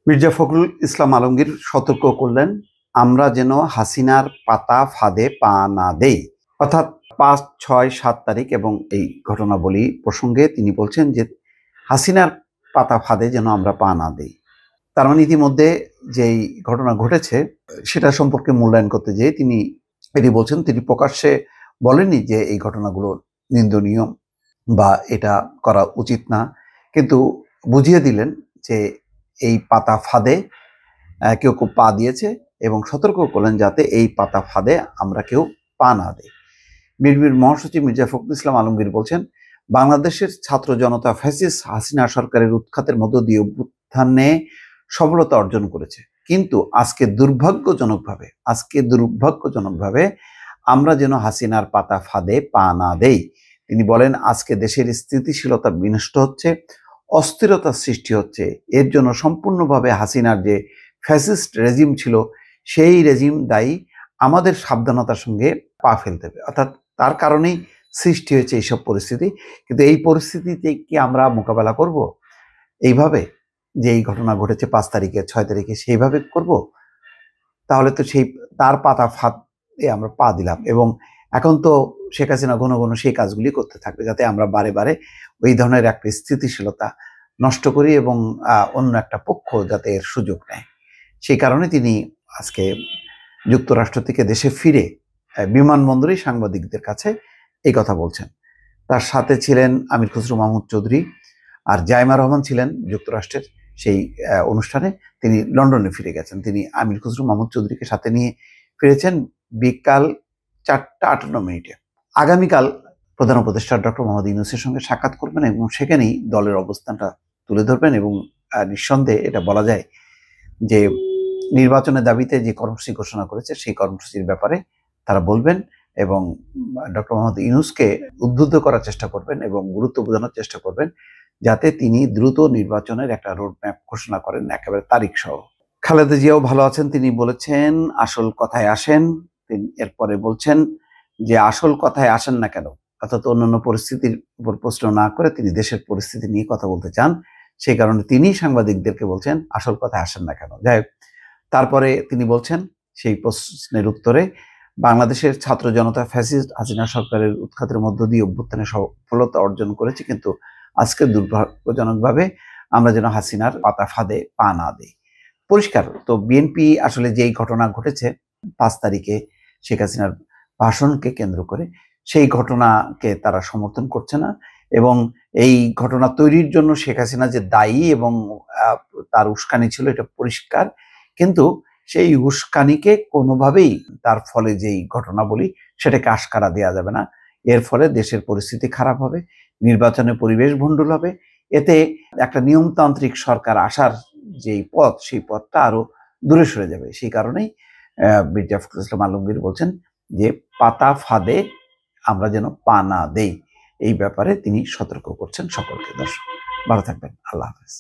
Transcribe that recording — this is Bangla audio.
মির্জা ফখরুল ইসলাম আলমগীর সতর্ক করলেন, আমরা যেন হাসিনার পাতা ফাঁদে পা না দেই। অর্থাৎ ৫, ৬, ৭ তারিখ এবং এই ঘটনাবলী প্রসঙ্গে তিনি বলছেন যে হাসিনার পাতা ফাঁদে যেন আমরা পা না দেই। তার মানে ইতিমধ্যে যেই ঘটনা ঘটেছে সেটা সম্পর্কে মূল্যায়ন করতে যেয়ে তিনি এটি বলছেন। তিনি প্রকাশ্যে বলেননি যে এই ঘটনাগুলো নিন্দনীয় বা এটা করা উচিত না, কিন্তু বুঝিয়ে দিলেন যে এই পাতা ফাঁদে কেউ কেউ পা দিয়েছে এবং সতর্ক করলেন যাতে এই পাতা ফাঁদে আমরা কেউ পা না দেই। বিএনপির মহাসচিব মির্জা ফখরুল ইসলাম আলমগীর বলছেন, বাংলাদেশের ছাত্র জনতা ফ্যাসিস্ট হাসিনা সরকারের উৎখাতের মধ্য দিয়ে অভ্যুত্থানে সফলতা অর্জন করেছে, কিন্তু আজকে দুর্ভাগ্যজনকভাবে আমরা যেন হাসিনার পাতা ফাঁদে পা না দেই। তিনি বলেন, আজকে দেশের স্থিতিশীলতা বিনষ্ট হচ্ছে, অস্থিরতার সৃষ্টি হচ্ছে। এর জন্য সম্পূর্ণভাবে হাসিনার যে ফ্যাসিস্ট রেজিম ছিল সেই রেজিম দায়ী। আমাদের সাবধানতার সঙ্গে পা ফেলতে হবে, অর্থাৎ তার কারণেই সৃষ্টি হয়েছে এইসব পরিস্থিতি। কিন্তু এই পরিস্থিতিতে কি আমরা মোকাবেলা করব এইভাবে, যে এই ঘটনা ঘটেছে ৫ তারিখে ৬ তারিখে সেইভাবে করব? তাহলে তো সেই তার পাতা ফাঁদে আমরা পা দিলাম। এবং এখন তো শেখ হাসিনা ঘন ঘন সেই কাজগুলি করতে থাকবে, যাতে আমরা বারে বারে ওই ধরনের একটা স্থিতিশীলতা নষ্ট করি এবং অন্য একটা পক্ষ যাতে এর সুযোগ নেয়। সেই কারণে তিনি আজকে যুক্তরাষ্ট্র থেকে দেশে ফিরে বিমানবন্দরেই সাংবাদিকদের কাছে এই কথা বলছেন। তার সাথে ছিলেন আমির খসরু মাহমুদ চৌধুরী, আর জাইমা রহমান ছিলেন যুক্তরাষ্ট্রের সেই অনুষ্ঠানে। তিনি লন্ডনে ফিরে গেছেন। তিনি আমির খসরু মাহমুদ চৌধুরীকে সাথে নিয়ে ফিরেছেন বিকাল ৪টা ৫৮ মিনিটে। আগামীকাল প্রধান উপদেষ্টা ডক্টর মোহাম্মদ ইউনূসের সঙ্গে সাক্ষাৎ করবেন এবং সেখানেই দলের অবস্থানটা তুলে ধরবেন। এবং নিঃসন্দেহে এটা বলা যায় যে নির্বাচনের দাবিতে যে কর্মসূচি ঘোষণা করেছে সেই কর্মসূচির ব্যাপারে তারা বলবেন এবং ডক্টর মোহাম্মদ ইউনূসকে উদ্বুদ্ধ করার চেষ্টা করবেন এবং গুরুত্ব বোঝানোর চেষ্টা করবেন যাতে তিনি দ্রুত নির্বাচনের একটা রোডম্যাপ ঘোষণা করেন, একেবারে তারিখ সহ। খালেদা জিয়াও ভালো আছেন, তিনি বলেছেন আসল কথায় আসেন। তিনি এরপরে বলছেন যে আসল কথায় আসেন না কেন, অর্থাৎ অন্যান্য পরিস্থিতির উপর প্রশ্ন না করে তিনি দেশের পরিস্থিতি নিয়ে কথা বলতে চান। সেই কারণে তিনি সাংবাদিকদেরকে বলছেন আসল কথায় আসেন না কেন। যাই হোক, তারপরে তিনি বলছেন সেই প্রশ্নের উত্তরে, বাংলাদেশের ছাত্র জনতা ফ্যাসিস্ট হাসিনা সরকারের উৎখাতের মধ্য দিয়ে অভ্যুত্থানে সফলতা অর্জন করেছে, কিন্তু আজকে দুর্ভাগ্যজনকভাবে আমরা যেন হাসিনার পাতা ফাঁদে পা না দিই। পরিষ্কার তো, বিএনপি আসলে যেই ঘটনা ঘটেছে ৫ তারিখে শেখ হাসিনার ভাষণকে কেন্দ্র করে, সেই ঘটনাকে তারা সমর্থন করছে না। এবং এই ঘটনা তৈরির জন্য শেখ হাসিনা যে দায়ী এবং তার উস্কানি ছিল এটা পরিষ্কার, কিন্তু সেই উস্কানিকে কোনোভাবেই তার ফলে যেই ঘটনাবলী সেটাকে আশকারা দেওয়া যাবে না। এর ফলে দেশের পরিস্থিতি খারাপ হবে, নির্বাচনের পরিবেশ ভণ্ডুল হবে, এতে একটা নিয়মতান্ত্রিক সরকার আসার যেই পথ সেই পথটা আরো দূরে সরে যাবে। সেই কারণেই মির্জা ফখরুল ইসলাম আলমগীর বলছেন যে পাতা ফাঁদে আমরা যেন পা না দেই। এই ব্যাপারে তিনি সতর্ক করছেন সকলকে। দর্শক ভালো থাকবেন, আল্লাহ হাফেজ।